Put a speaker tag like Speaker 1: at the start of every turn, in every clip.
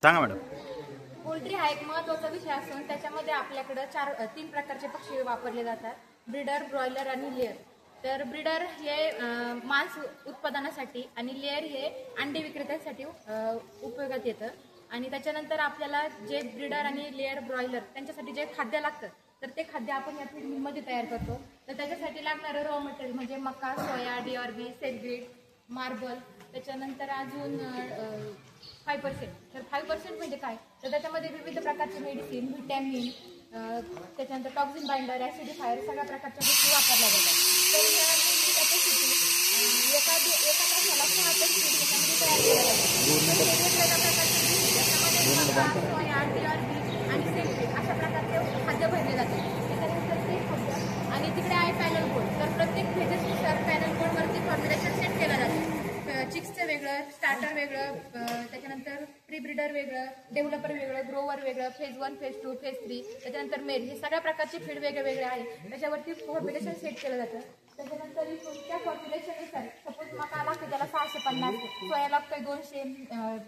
Speaker 1: सांगा madam.
Speaker 2: Poultry हा एक महत्त्वाचा विषय असून त्याच्यामध्ये आपल्याकडे 3 प्रकारचे पक्षी वापरले जातात, ब्रीडर, ब्रॉयलर आणि लेअर. तर ब्रीडर हे मांस उत्पादनासाठी आणि लेअर हे अंडे विक्रेत्यासाठी उपयोगात येतं. आणि त्याच्यानंतर आपल्याला जे ब्रीडर आणि लेअर, ब्रॉयलर त्यांच्यासाठी जे खाद्य लागतं तर ते खाद्य आपण या फीड मिलमध्ये तयार करतो. तर त्याच्यासाठी लागणारं रॉ मटेरियल म्हणजे मका, सोया, DRB, सेलग्रीड, मार्बल, त्याच्यानंतर अजून 5%. तर 5% म्हणजे काय, तर त्याच्यामध्ये विविध प्रकारचे मेडिसिन, व्हिटॅमिन, त्याच्यानंतर टॉक्झिन बाइंडर, ॲसिडिफायर सगळ्या प्रकारच्या गोष्टी वापरल्या जातात. तर ह्या कॅपॅसिटी एका तासाला 6 टन फीड त्याच्यामध्ये तयार केलं जातं. वेगवेगळ्या प्रकारचे बीज त्याच्यामध्ये मका, सोया, DRB आणि सेलग्रीड अशा प्रकारचे खाद्य भरले जाते. त्याच्यानंतर ते खाद्य आणि तिकडे आहे पॅनल बोर्ड. तर प्रत्येक फेजेसनुसार पॅनल बोर्डवरती फॉर्म्युलेशन सेट केलं जातं. चिक्सचं वेगळं, स्टार्टर वेगळं, त्याच्यानंतर प्री ब्रीडर वेगळं, डेव्हलपर वेगळं, ग्रोवर वेगळं, फेज 1, फेज 2, फेज 3, त्याच्यानंतर मेल, हे सगळ्या प्रकारचे फीड वेगळे वेगळे आहे. त्याच्यावरती फॉर्म्युलेशन सेट केलं जातं. त्याच्यानंतर त्या फॉर्म्युलेशननुसार सपोज मका लागते त्याला 650, सोया लागतोय 200,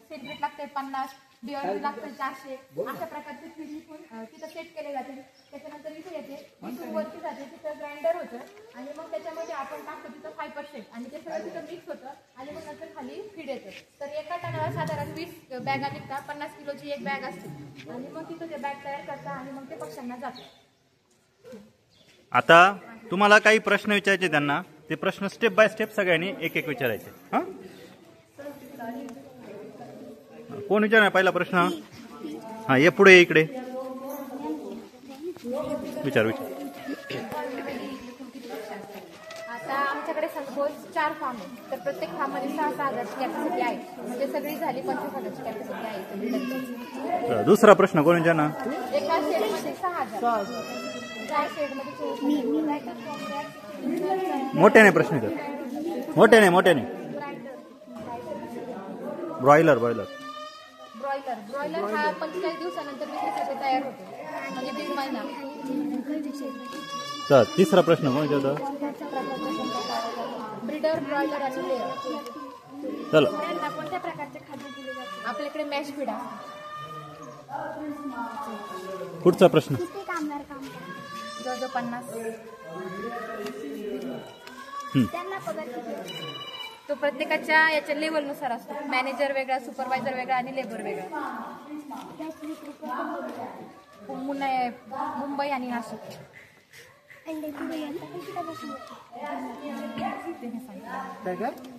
Speaker 2: सेलग्रीड लागतंय 50, DRB लागतंय 400, अशा प्रकारचे फीड तिथं सेट केले जाते. त्याच्यानंतर इथे येते, इथून वरती जाते, तिथं ग्राइंडर होतं आणि मग त्याच्यामध्ये आपण टाकतो तिथं 5% आणि ते सगळं तिथं मिक्स होतं आणि मग नंतर खाली फीड येतं. तर एका टनाला साधारण 20 बॅगा निघतात. 50 किलोची एक बॅग असते आणि मग तिथं ते बॅग तयार करतात आणि मग ते पक्ष्यांना जातं.
Speaker 1: आता तुम्हाला काही प्रश्न विचारायचे त्यांना, ते प्रश्न स्टेप बाय स्टेप सगळ्यांनी एक एक विचारायचे. हा, कोण विचारणार पहिला प्रश्न? हा, ये पुढे, इकडे विचार.
Speaker 2: आता आमच्याकडे सपोज 4 फार्म आहेत, तर प्रत्येक फार्ममध्ये 6,000 कॅपॅसिटी आहे, म्हणजे सगळी झाली 25,000 कॅपॅसिटी आहे.
Speaker 1: दुसरा प्रश्न कोण विचारणार?
Speaker 2: एका शेडमध्ये 6,000. ज्या शेडमध्ये
Speaker 1: मोठ्याने प्रश्न विचार, मोठ्याने. ब्रॉयलर
Speaker 2: हा 45 दिवसानंतर विक्रीसाठी तयार होतो, म्हणजे 1.5 महिना.
Speaker 1: तर तिसरा प्रश्न कोण विचारतो?
Speaker 2: ब्रीडर, ब्रॉयलर आणि लेअर.
Speaker 1: चला,
Speaker 2: कोणत्या प्रकारचे खाद्य दिले जाते? आपल्याकडे मॅश फीड आहे.
Speaker 1: पुढचा प्रश्न.
Speaker 2: जवळजवळ 50. त्यांना पगार किती? तो प्रत्येकाच्या याच्या लेवलनुसार असतो. मॅनेजर वेगळा, सुपरवायझर वेगळा आणि लेबर वेगळा. मुंबई आणि नाशिक.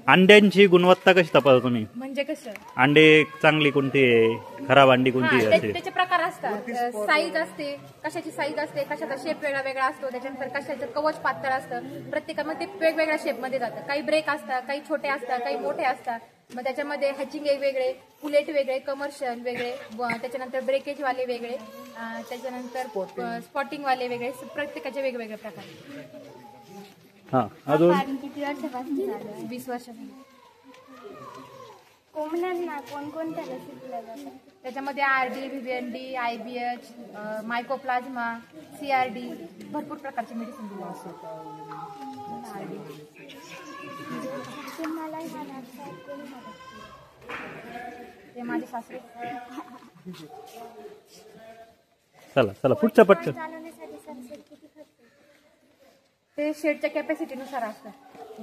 Speaker 1: अंड्यांची गुणवत्ता कशी तपासता तुम्ही?
Speaker 2: म्हणजे कसं,
Speaker 1: अंडे चांगली कोणती आहे, खराब अंडी कोणती आहे?
Speaker 2: त्याचे प्रकार असतात. साईज असते, कशाची साईज असते, कशाचा शेप वेगळा वेगळा असतो, त्याच्यानंतर कशाचं कवच पातळ असतं. प्रत्येकामध्ये वेगवेगळ्या शेपमध्ये जातं. काही ब्रेक असतात, काही छोटे असतात, काही मोठे असतात. मग त्याच्यामध्ये हॅचिंग वेगळे, पुलेट वेगळे, कमर्शियल वेगळे, त्याच्यानंतर ब्रेकेजवाले वेगळे, त्याच्यानंतर स्पॉटिंगवाले वेगळे, प्रत्येकाचे वेगवेगळे प्रकार.
Speaker 1: हा, अजून
Speaker 3: किती वर्षापासून?
Speaker 2: 20 वर्षापासून.
Speaker 3: कोंबड्यांना कोणकोणत्या लसी दिल्या जातात?
Speaker 2: त्याच्यामध्ये RD, VVND, IBH, मायकोप्लाझ्मा, CRD, भरपूर प्रकारचे मेडिसिन दिले असतात. ते माझे सासरे.
Speaker 1: चला पुढचा पटकन.
Speaker 2: ते शेडच्या कॅपॅसिटीनुसार असतं.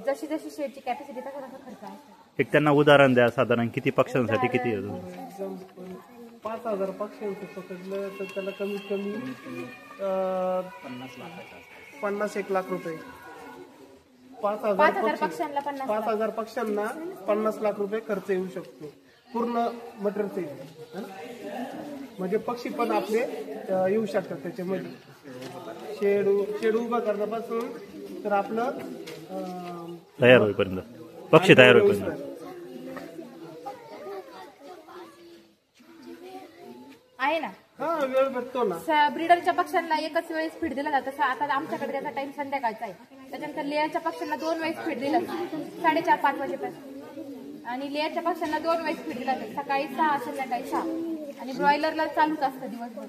Speaker 2: जशी शेडची कॅपॅसिटी तसा खर्च असतो.
Speaker 1: एक त्यांना उदाहरण द्या, साधारण किती पक्ष्यांसाठी किती?
Speaker 4: 5,000 पक्ष्यांचं पकडलं तर त्याला कमीत कमी 50-1 लाख रुपये.
Speaker 2: 5,000 पक्ष्यांना
Speaker 4: 50 लाख रुपये खर्च येऊ शकतो पूर्ण मटेरियल. म्हणजे पक्षी पण आपले येऊ शकतात त्याच्यामध्ये. शेड उभा करण्यापासून तर आपलं
Speaker 1: तयार होईपर्यंत, पक्षी तयार होईपर्यंत
Speaker 2: आहे ना.
Speaker 4: वेळ भेटतो ना.
Speaker 2: ब्रीडरच्या पक्ष्यांना एकच वेळेस फीड दिला जातं. आता आमच्याकडे त्याचा टाइम संध्याकाळचा आहे. त्याच्यानंतर लेअरच्या पक्ष्यांना 2 वेळेस फीड दिला जातं, 4:30-5 वाजेपर्यंत. आणि लेअरच्या पक्ष्यांना 2 वेळेस फीड दिला जातं, सकाळी 6, संध्याकाळी 6. आणि ब्रॉयलरला चालूच असतं दिवसभर.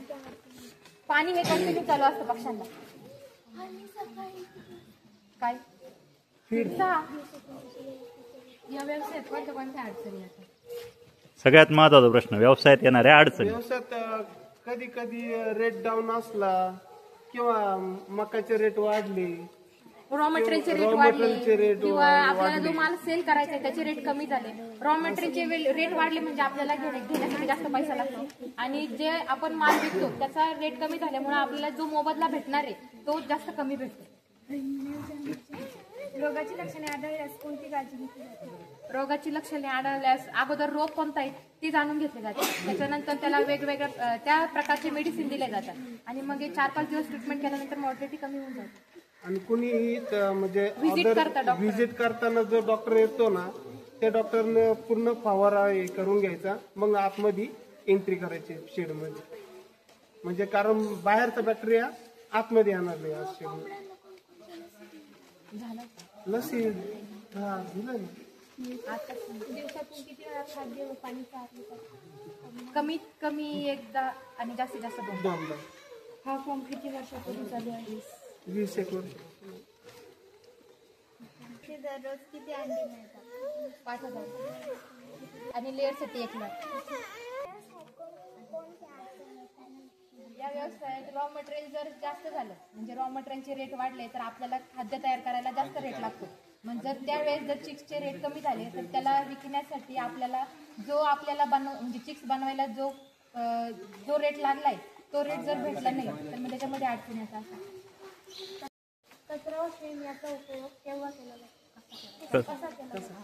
Speaker 2: पाणी हे कंटिन्यू चालू असतं पक्ष्यांना. काय फीड 6 या व्यवसायात कोणत्या अडचणी येतात?
Speaker 1: सगळ्यात महत्वाचा प्रश्न, व्यवसायात येणाऱ्या अडचणी.
Speaker 4: व्यवसायात कधी कधी रेट डाऊन असला किंवा मकाचे रेट वाढले,
Speaker 2: रॉ मटेरियलचे रेट
Speaker 4: raw
Speaker 2: वाढले
Speaker 4: material चे rate
Speaker 2: किंवा आपल्याला
Speaker 4: वाढले.
Speaker 2: जो माल सेल करायचा आहे त्याचे रेट कमी झाले. रॉ मटेरियलचे रेट वाढले म्हणजे आपल्याला घेण्यासाठी जास्त पैसा लागतो आणि जे आपण माल विकतो त्याचा रेट कमी झाल्यामुळे आपल्याला जो मोबदला भेटणार आहे तो जास्त कमी भेटतो.
Speaker 3: रोगाची लक्षणे आढळल्यास कोणती काळजी घेतली जाते?
Speaker 2: रोगाची लक्षणे आढळल्यास अगोदर रोग कोणता आहे ते जाणून घेतले जाते. त्याच्यानंतर त्याला वेगवेगळ्या त्या प्रकारचे मेडिसिन दिले जातात आणि मग 4-5 दिवस ट्रीटमेंट केल्यानंतर मॉर्टिलिटी कमी होऊन जाते.
Speaker 4: आणि कुणीही म्हणजे
Speaker 2: Visit करता doctor.
Speaker 4: व्हिजिट करताना जो डॉक्टर येतो ना, त्या डॉक्टरने पूर्ण फवारा हे करून घ्यायचा, मग आतमध्ये एंट्री करायची शेडमध्ये. म्हणजे कारण बाहेरचा बॅक्टेरिया आतमध्ये येणार नाही आज शेडमध्ये. लसी हा दिलं ना.
Speaker 3: दिवसातून किती वेळा खाद्य व पाणी चारले जाते?
Speaker 2: कमीत कमी एकदा आणि जास्तीत जास्त 2.
Speaker 4: दोनदा.
Speaker 3: हा फॉर्म किती वर्षापूर्वी चालू आहे?
Speaker 4: 20 एक वर्ष.
Speaker 3: ते दररोज किती अंडी मिळतात?
Speaker 2: 5,000 आणि लेअरसाठी 1 लाख. या व्यवसायात रॉ मटेरियल जर जास्त झालं म्हणजे रॉ मटेरियलचे रेट वाढले तर आपल्याला खाद्य तयार करायला जास्त रेट लागतो. मग जर त्यावेळेस जर चिक्सचे रेट कमी झाले तर त्याला विकण्यासाठी आपल्याला जो आपल्याला म्हणजे चिक्स बनवायला जो रेट लागलाय तो रेट जर भेटला नाही तर मग त्याच्यामध्ये अडचण येतात.
Speaker 3: कचरा व शेण याचा उपयोग केव्हा केला जातो? कसा केला जातो?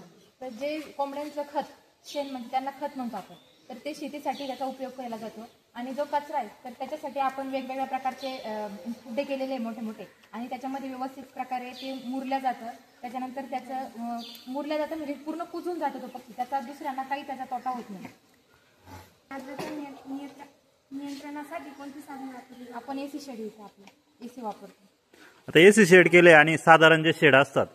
Speaker 2: तर जे कोंबड्यांचं खत शेण म्हणजे त्यांना खत म्हणतो आपण, तर ते शेतीसाठी त्याचा उपयोग केला जातो. आणि जो कचरा आहे तर त्याच्यासाठी आपण वेगवेगळ्या प्रकारचे खड्डे केलेले मोठे मोठे आणि त्याच्यामध्ये व्यवस्थित प्रकारे ते मुरल्या जातं. त्याच्यानंतर त्याचं मुरल्या जातं म्हणजे पूर्ण कुजून जातो तो पक्षी, त्याचा दुसऱ्यांना काही त्याचा तोटा होत नाही.
Speaker 3: आर्द्रता नियंत्रणासाठी कोणती साधने वापरली?
Speaker 2: आपण एसी शेड येतो, आपलं एसी वापरतो.
Speaker 1: आता एसी शेड केले आणि साधारण जे शेड असतात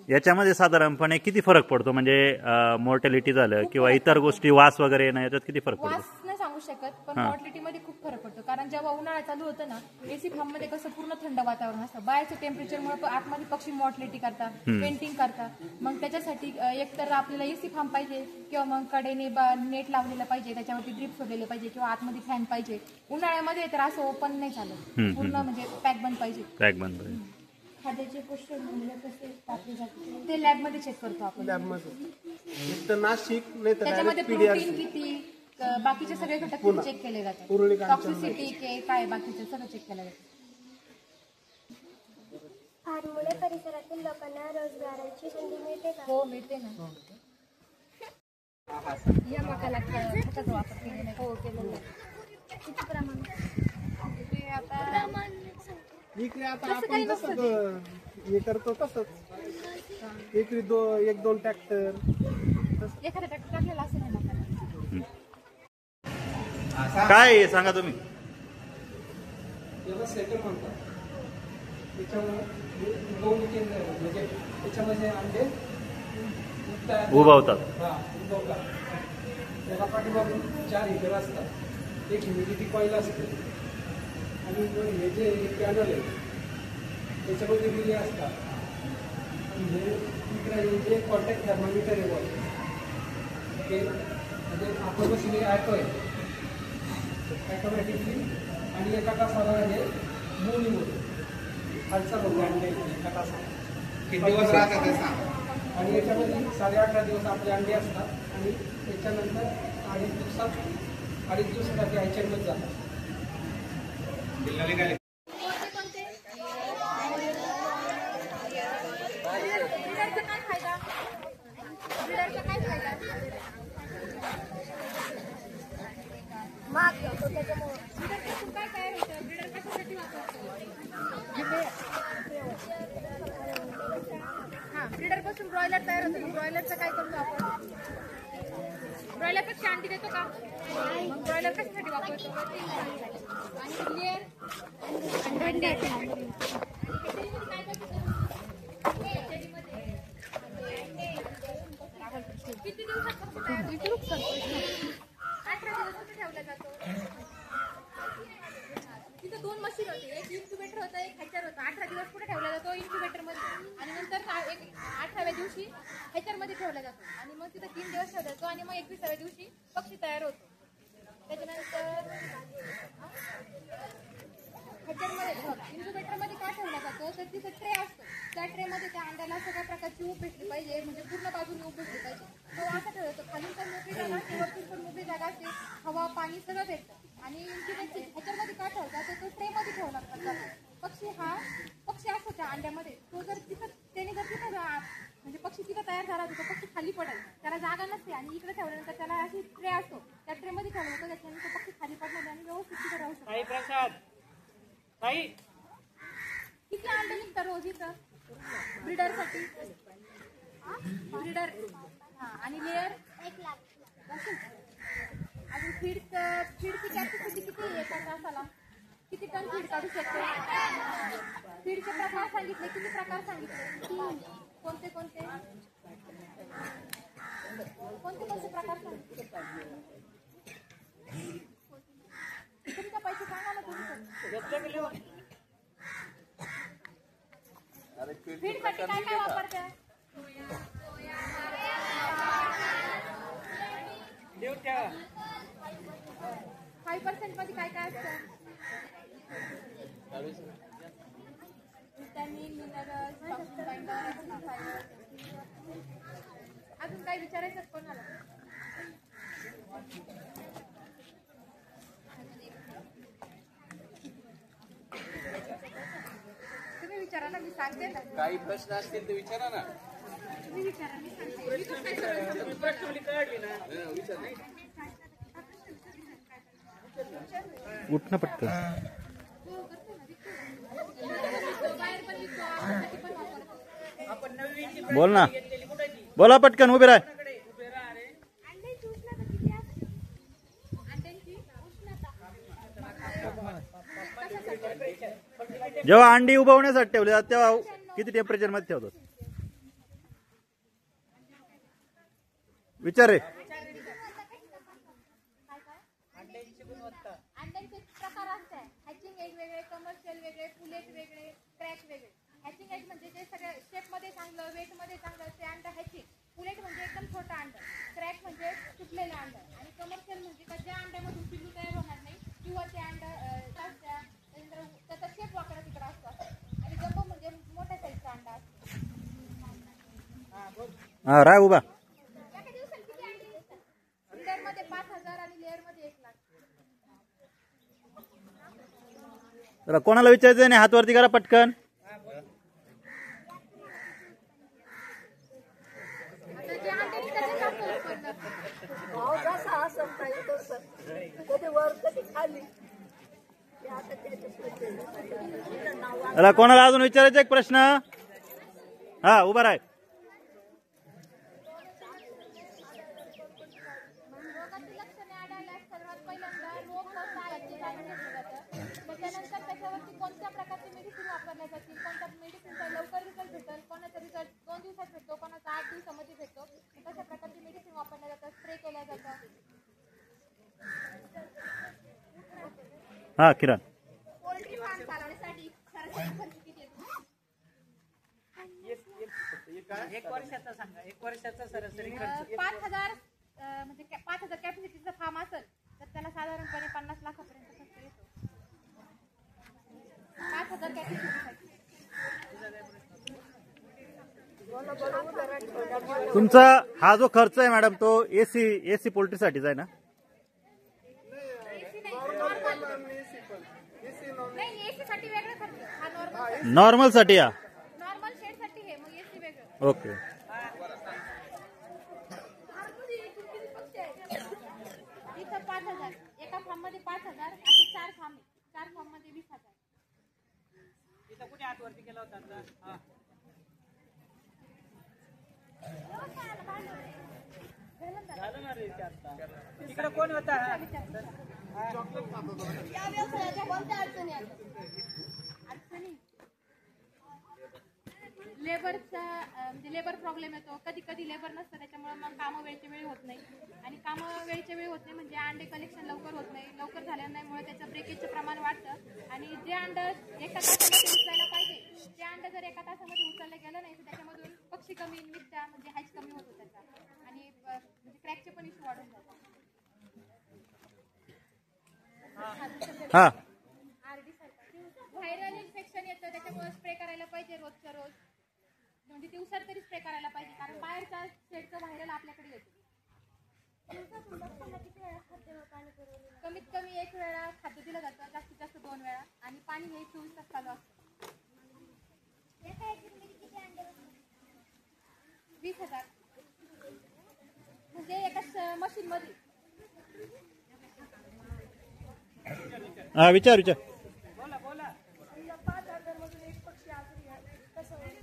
Speaker 1: याच्यामध्ये साधारणपणे किती फरक पडतो? म्हणजे मॉर्टॅलिटी झालं किंवा इतर गोष्टी, वास वगैरे येणं, याच्यात किती फरक पडतो?
Speaker 2: वास नाही सांगू शकत, पण मॉर्टिलिटी मध्ये खूप फरक पडतो. कारण जेव्हा उन्हाळा चालू होतं ना, एसी फार्म मध्ये कसं पूर्ण थंड वातावरण असतं, बाहेरच्या टेम्परेचरमुळे आतमध्ये पक्षी मॉर्टिलिटी करतात, पेंटिंग करतात. मग त्याच्यासाठी एकतर आपल्याला एसी फार्म पाहिजे किंवा मग कडेने नेट लावलेलं पाहिजे, त्याच्यावरती ड्रिप सोडलेले पाहिजे किंवा आतमध्ये फॅन पाहिजे. उन्हाळ्यामध्ये तर असं ओपन नाही चालत, पूर्ण म्हणजे पॅक बंद पाहिजे.
Speaker 1: पॅक बंद पाहिजे.
Speaker 3: खाद्याचे पोषण मूल्य कसे टाकले जाते?
Speaker 2: ते लॅबमध्ये चेक करतो आपण.
Speaker 4: लॅबमध्ये एक तर नाशिक नाही तर
Speaker 2: त्याच्यामध्ये
Speaker 4: direct
Speaker 2: प्रोटीन
Speaker 4: PDRC.
Speaker 2: किती, बाकीचे सगळे घटक किती चेक केले जातात.
Speaker 4: उरुळी कांचन.
Speaker 2: टॉक्सिसिटी काय बाकीचे सगळं चेक केलं जातं.
Speaker 3: फार्ममुळे परिसरातील लोकांना रोजगाराची संधी मिळते का?
Speaker 2: हो मिळते ना. या मकाला खताचा वापर केलेला आहे. हो केलेला आहे.
Speaker 3: किती प्रमाणात?
Speaker 2: ते आता
Speaker 4: इकडे आता आपण जसं हे करतो तसंच इकडे 1-2 ट्रॅक्टर.
Speaker 2: एखादा ट्रॅक्टर टाकलेला असेल ना मकाला.
Speaker 1: काय आहे सांगा तुम्ही?
Speaker 5: याला सेटल म्हणतात. त्याच्यामुळे दोन केंद्र म्हणजे त्याच्यामध्ये अंडे
Speaker 1: उभवतात.
Speaker 5: उभवतात. त्याला पाठीमागून 4 हिटर असतात. एक ह्युमिडिटी कॉईल असते आणि हे जे पॅनल आहे त्याच्यामध्ये रिले असतात. आणि हे इकडे जे कॉन्टॅक्ट थर्मामीटर आहे ते म्हणजे आपण बस हे ॲटो आहे ॲटोमॅटिकली आणि एका तासाला हे मोनी होते. हालचाल होते अंडे एका तासाला. किती दिवस राहतात ते सांग. आणि याच्यामध्ये 18.5 दिवस आपले अंडे असतात आणि त्याच्यानंतर 2.5 दिवसासाठी आयच्यामध्ये जातात.
Speaker 2: ब्रीडर पासून ब्रॉयलर तयार होतो. ब्रॉयलरचं काय करतो आपण? ब्रॉयलर पेक्षा अंडी देतो का? मग ब्रॉयलर कशासाठी वापरतो? आणि लेअर अंडे किती दिवसात तयार होतो? 18 दिवस ठेवला जातो. तिथं 2 मशीन मशीन होते, एक इन्क्युबेटर होतं, एक हॅचर होतं. 18 दिवस पुढे ठेवला जातो इन्क्युबेटर मध्ये आणि नंतर एक 18व्या दिवशी हॅचर मध्ये ठेवला जातो आणि मग तिथं 3 दिवस ठेवला जातो आणि मग 21व्या दिवशी पक्षी तयार होतो. त्याच्यानंतर इन्क्युबेटर मध्ये काय ठेवला जातो तर तिथं ट्रे असतो. त्या ट्रे मध्ये त्या अंड्याला सगळ्या प्रकारची ऊब भेटली पाहिजे, म्हणजे पूर्ण बाजूने ऊब भेटली पाहिजे. तो असा ठेवतो, खालून पण मोकळी जागा असते, वरतून पण मोकळी जागा असते, हवा पाणी सगळं भेटतं. आणि ह्याच्यामध्ये काय ठेवतात तर तो ट्रे मध्ये ठेवला जातो. पक्षी असतो त्या अंड्यामध्ये, तो जर त्याने जर तिथं म्हणजे पक्षी तिथं तयार झाला तर तो पक्षी खाली पडेल, त्याला जागा नसते. आणि इकडे ठेवल्यानंतर त्याला अशी ट्रे असतो, त्या ट्रे मध्ये ठेवला जातो, त्याच्याने तो पक्षी खाली पडणार आणि व्यवस्थित तिथे राहू शकतो. किती अंडे निघतात रोज इथं ब्रीडर साठी? ब्रीडर आणि लेअर
Speaker 3: 1 लाख.
Speaker 2: अजून फीडची कॅपॅसिटी किती आहे एका तासाला? किती टन फीड काढू शकतो? फीडचे प्रकार सांगितले, किती प्रकार सांगितले? कोणते कोणते प्रकार सांगितले? तुमच्या पैसे सांगा ना तुम्ही. फीड साठी काय काय वापरते? 5% मध्ये काय काय असतं? Vitamin, minerals, fibre. अजून काय विचारायचं कोणाला? तुम्ही विचारा ना, मी सांगते ना.
Speaker 6: काही प्रश्न असतील तर विचारा ना.
Speaker 2: तुम्ही विचारा, मी सांगते.
Speaker 1: उठणं पटकन. बोल ना, बोला पटकन, उभे राह.
Speaker 3: अंड्याची उष्णता किती असते?
Speaker 2: अंड्यांची
Speaker 1: जेव्हा अंडी उभवण्यासाठी ठेवले जातात तेव्हा किती टेम्परेचर मध्ये ठेवतात? विचार रे.
Speaker 2: अंड्यांचे प्रकार असतात. हॅचिंग एग वेगळे, कमर्शियल वेगळे, फुलेट वेगळे, क्रॅक वेगळे. हॅचिंग एग म्हणजे जे सगळ्या शेप मध्ये चांगलं, वेट मध्ये चांगलं ते अंड हॅचिंग. फुलेट म्हणजे एकदम छोटं अंड. क्रॅक म्हणजे तुटलेलं अंड. आणि कमर्शियल म्हणजे का ज्या अंड्यामधून पिल्लू तयार होणार नाही किंवा ते अंड त्याचा शेप वाकडा तिकडा असतो. आणि जम्बो म्हणजे मोठ्या साईजचा अंडा असतो.
Speaker 1: हा, राह उभा.
Speaker 2: एका दिवसात किती अंडे निघतात? ब्रीडर मध्ये 5,000 आणि लेअर मध्ये 1 लाख.
Speaker 1: जरा कोणाला विचारायचं नाही, हात वरती करा पटकन. त्याला कोणाला अजून विचारायचा एक प्रश्न? हा, उभा राह.
Speaker 2: रोगाची लक्षणे आढळल्यास सर्वात पहिल्यांदा रोग कोणता याची जाणून घेतलं जातं. त्याच्यानंतर त्याच्यावरती कोणत्या प्रकारचे मेडिसिन वापरल्या जातील, कोणत्या मेडिसिनचा लवकर रिझल्ट भेटेल, कोणाचा रिझल्ट 2 दिवसात भेटतो, कोणाचा 8 दिवसामध्ये भेटतो, तशा प्रकारचे मेडिसिन वापरल्या जातात, स्प्रे केल्या जातात.
Speaker 1: हा, किरण.
Speaker 2: पोल्ट्री फार्म चालवण्यासाठी सरासरी खर्च किती येतो?
Speaker 7: 1 वर्षाचा सांगा. 1 वर्षाचा सरासरी खर्च
Speaker 2: 5,000 म्हणजे 5,000 कॅपॅसिटीचा फार्म असेल तर त्याला साधारणपणे 50 लाखापर्यंत खर्च येतो. 5,000 कॅपॅसिटीसाठी.
Speaker 1: तुमचा हा जो खर्च आहे मॅडम तो एसी पोल्ट्रीसाठीच आहे ना?
Speaker 2: नाही, एसी साठी वेगळा खर्च. हा
Speaker 1: नॉर्मल साठी. या
Speaker 2: नॉर्मल शेड साठी आहे, मग एसी वेगळं.
Speaker 1: ओके.
Speaker 2: इथं 5,000, एका फार्म मध्ये 5,000, असे 4 फार्म आहे. 4 फार्म मध्ये 20,000.
Speaker 7: इथं कुठे हात वरती केला होता आता? झालं ना रे ते आता. तिकडे कोण होता?
Speaker 2: या व्यवसायाच्या कोणत्या अडचणी आहेत? अडचणी लेबरचा म्हणजे लेबर प्रॉब्लेम येतो. कधी कधी लेबर नसतं, त्याच्यामुळे मग कामं वेळच्या वेळी होत नाही. आणि कामं वेळेच्या वेळ होत नाही, म्हणजे अंडे कलेक्शन लवकर होत नाही. लवकर झाल्यामुळे त्याचं ब्रेकेजचं प्रमाण वाढतं आणि जे अंड एका तासामध्ये उचलायला पाहिजे ते अंड जर एका तासामध्ये उचललं गेलं नाही तर त्याच्यामधून पक्षी कमी निघत्या, म्हणजे हॅच कमी होतो त्याचा आणि म्हणजे क्रॅकचे पण इश्यू वाढून जातात.
Speaker 1: हा
Speaker 2: व्हायरल इन्फेक्शन येतं, त्याच्यामुळे स्प्रे करायला पाहिजे रोजच्या रोज, म्हणजे दिवसात तरी स्प्रे करायला पाहिजे, कारण बाहेरचा शेडचं व्हायरल आपल्याकडे येतो. कमीत कमी 1 वेळा खाद्य दिलं जातं, जास्तीत जास्त 2 वेळा, आणि पाणी हे 24 तास चालू असतं. 20,000 म्हणजे एका मशीन मध्ये.
Speaker 1: हा विचार
Speaker 3: 5,000 मधून एक पक्षी आजारी आहे, कसं होईल?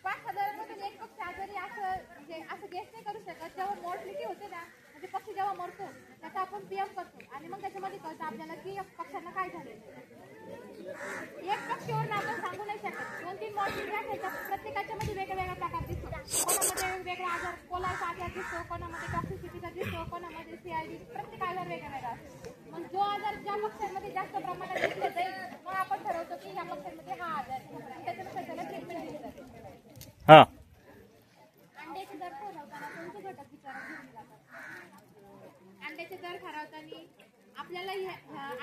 Speaker 2: 5,000 मधून एक पक्षी आजारी असं म्हणजे असं गेस नाही करू शकत. जेव्हा मॉर्टलिटी होते ना, म्हणजे पक्षी जेव्हा मरतो त्याचा आपण पीएम करतो आणि मग त्याच्यामध्ये कळतं आपल्याला की पक्ष्यांना काय झालं. एक पक्षीवरून आपण सांगू नाही शकत. 2-3 मॉर्टलिटी आहेत, प्रत्येकाच्या मध्ये वेगवेगळा प्रकार दिसतो. कोणामध्ये वेगवेगळा आजार, कोलाचा आजार दिसतो, कोणामध्ये टॉक्सिसिटीचा दिसतो, कोणामध्ये सीआयडी, प्रत्येक आजार वेगवेगळा असतो. मग जो आजार ज्या पक्ष्यांमध्ये जास्त प्रमाणात दिसले जाईल मग आपण ठरवतो की ह्या पक्ष्यांमध्ये हा आजार आहे, त्याच्यानुसार त्याला ट्रीटमेंट दिली जाते.
Speaker 1: हा
Speaker 2: अंड्याचे दर ठरवताना कोणते घटक विचारात घेतले जातात? अंड्याचे दर ठरवताना आपल्याला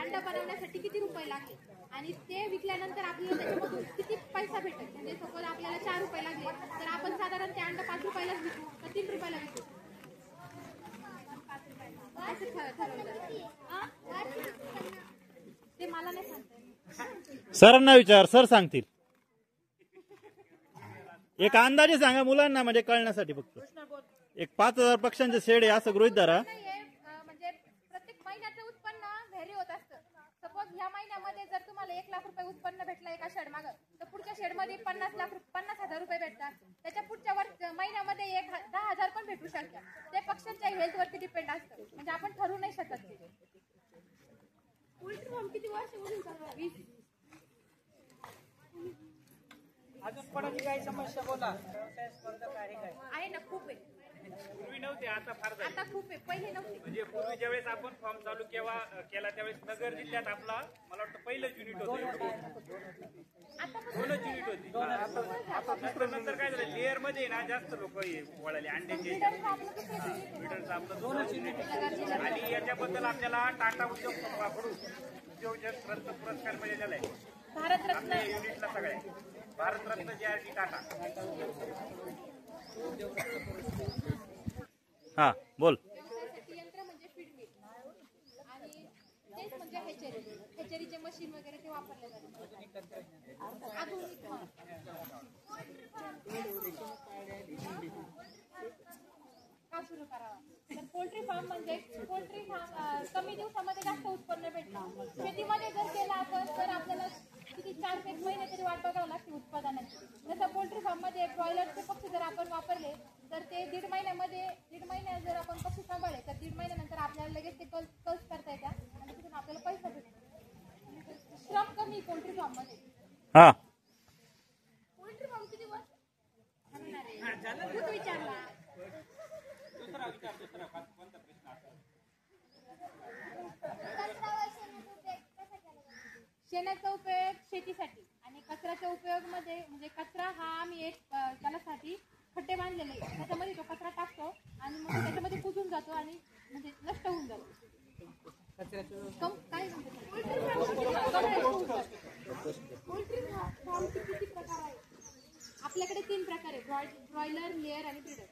Speaker 2: अंडा बनवण्यासाठी किती रुपये लागले आणि ते विकल्यानंतर आपल्याला त्याच्यामधून किती पैसा भेटेल. म्हणजे सपोज आपल्याला 4 रुपये लागले तर आपण साधारण ते अंडा 5 रुपयालाच विकू तर 3 रुपयाला विकू, असं ठरवलं जातं. ते मला नाही सांगता येणार.
Speaker 1: सरांना विचार, सर सांगतील. एक अंदाजे सांगा मुलांना, म्हणजे कळण्यासाठी फक्त. एक 5,000 पक्ष्यांचे शेड आहे असं गृहीत धरा.
Speaker 2: म्हणजे प्रत्येक महिन्याचं उत्पन्न व्हेरी होत असतं. सपोज ह्या महिन्यामध्ये जर तुम्हाला 1 लाख रुपये उत्पन्न भेटलं एका शेड मागं, तर पुढच्या शेडमध्ये 50,000 रुपये भेटतात. त्याच्या पुढच्या महिन्यामध्ये 10,000 पण भेटू शकतात. ते पक्ष्यांच्या हेल्थवरती डिपेंड असतं, म्हणजे आपण ठरवू नाही शकत.
Speaker 3: पोल्ट्री फार्म किती वर्षापासून चालू आहे?
Speaker 2: 20.
Speaker 7: अजून कोणाची काही समस्या बोला. व्यवसाय स्पर्धक आहे काय?
Speaker 2: आहे ना, खूप आहे.
Speaker 6: पूर्वी नव्हते, आता फार झाले.
Speaker 2: आता खूप आहे, पहिले नव्हते.
Speaker 6: म्हणजे पूर्वी ज्यावेळेस आपण फॉर्म चालू केला त्यावेळेस नगर जिल्ह्यात आपला मला वाटतं पहिलंच युनिट होतं. 2च युनिट होती. नंतर काय झालं, लेअर मध्ये ना जास्त लोक वळाले अंड्याचे. मीटरचं आपलं 2च युनिट. आणि याच्याबद्दल आपल्याला टाटा उद्योगकडून उद्योजक पुरस्कार मिळालेला आहे
Speaker 2: भारतरत्न
Speaker 6: युनिटला. सगळ्या भारतरत्न JRD टाटा.
Speaker 1: हा बोल.
Speaker 2: व्यवसायासाठी यंत्र म्हणजे फीड मिल आणि तेच म्हणजे हेचरीचे मशीन वगैरे ते वापरले जातात. आधुनिक का सुरू करावा? तर पोल्ट्री फार्म म्हणजे कमी दिवसामध्ये जास्त उत्पन्न भेटतं. शेतीमध्ये जर केलं आपण तर आपल्याला किती 4-5 महिने तरी वाट बघावं लागते उत्पादनाची. जसं पोल्ट्री फार्म मध्ये ब्रॉयलरचे पक्षी जर आपण वापरले तर ते 1.5 महिन्यात जर आपण पक्षी सांभाळले तर 1.5 महिन्यानंतर आपल्याला लगेच ते कल्स करता येतात आणि तिथून आपल्याला पैसा भेटतो. श्रम कमी पोल्ट्री फार्म मध्ये.
Speaker 1: हा
Speaker 3: पोल्ट्री फार्म किती वर्ष?
Speaker 2: तूच विचारला. शेणाचा उपयोग शेतीसाठी आणि कचऱ्याचा उपयोग मध्ये म्हणजे कचरा हा आम्ही एक त्यासाठी खड्डे बांधलेले त्याच्यामध्ये तो कचरा टाकतो आणि मग त्याच्यामध्ये कुजून जातो आणि म्हणजे नष्ट होऊन जातो. काय पोल्ट्री फार्मचे किती प्रकार आहेत? आपल्याकडे 3 प्रकार आहे, ब्रॉयलर, लेअर आणि ब्रीडर.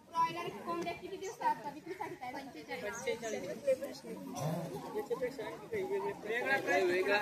Speaker 2: ब्रॉयलर कोंबड्या किती दिवसात विक्रीसाठी काय? 45.
Speaker 7: वेगळा